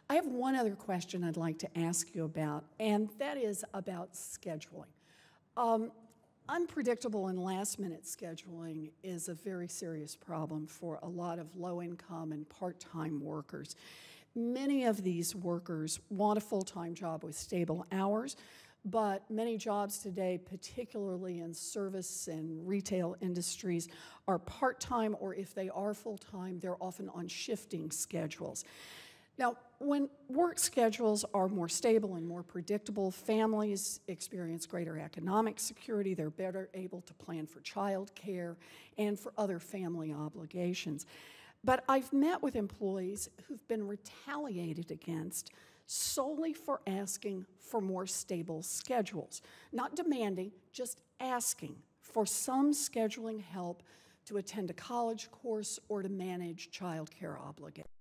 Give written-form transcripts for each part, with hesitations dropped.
I have one other question I'd like to ask you about, and that is about scheduling. Unpredictable and last-minute scheduling is a very serious problem for a lot of low-income and part-time workers. Many of these workers want a full-time job with stable hours, but many jobs today, particularly in service and retail industries, are part-time, or if they are full-time, they're often on shifting schedules. Now, when work schedules are more stable and more predictable, families experience greater economic security. They're better able to plan for child care and for other family obligations. But I've met with employees who've been retaliated against solely for asking for more stable schedules. Not demanding, just asking for some scheduling help to attend a college course or to manage child care obligations.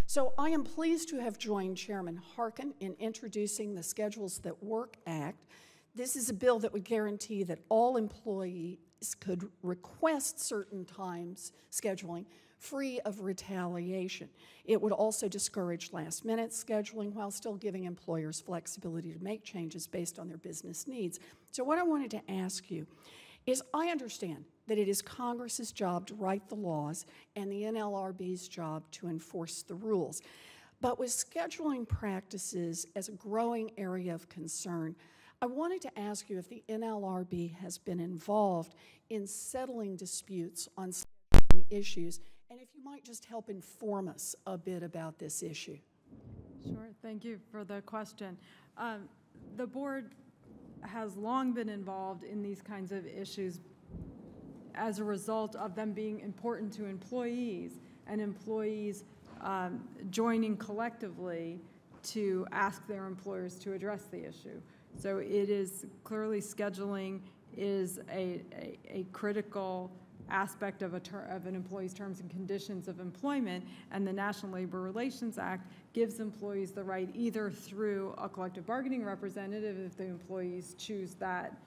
So I am pleased to have joined Chairman Harkin in introducing the Schedules That Work Act. This is a bill that would guarantee that all employees could request certain times scheduling free of retaliation. It would also discourage last-minute scheduling while still giving employers flexibility to make changes based on their business needs. So what I wanted to ask you is, I understand that it is Congress's job to write the laws and the NLRB's job to enforce the rules. But with scheduling practices as a growing area of concern, I wanted to ask you if the NLRB has been involved in settling disputes on scheduling issues, and if you might just help inform us a bit about this issue. Sure, thank you for the question. The board has long been involved in these kinds of issues as a result of them being important to employees, and employees joining collectively to ask their employers to address the issue. So it is clearly, scheduling is a critical aspect of an employee's terms and conditions of employment, and the National Labor Relations Act gives employees the right, either through a collective bargaining representative if the employees choose that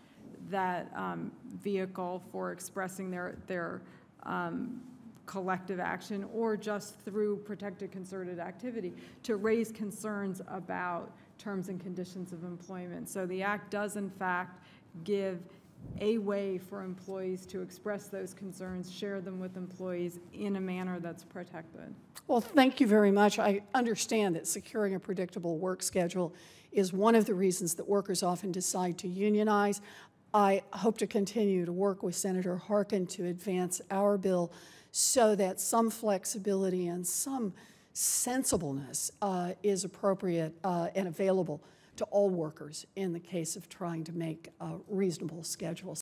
vehicle for expressing their collective action, or just through protected concerted activity, to raise concerns about terms and conditions of employment. So the Act does in fact give a way for employees to express those concerns, share them with employees in a manner that's protected. Well, thank you very much. I understand that securing a predictable work schedule is one of the reasons that workers often decide to unionize. I hope to continue to work with Senator Harkin to advance our bill so that some flexibility and some sensibleness is appropriate and available to all workers in the case of trying to make reasonable schedules.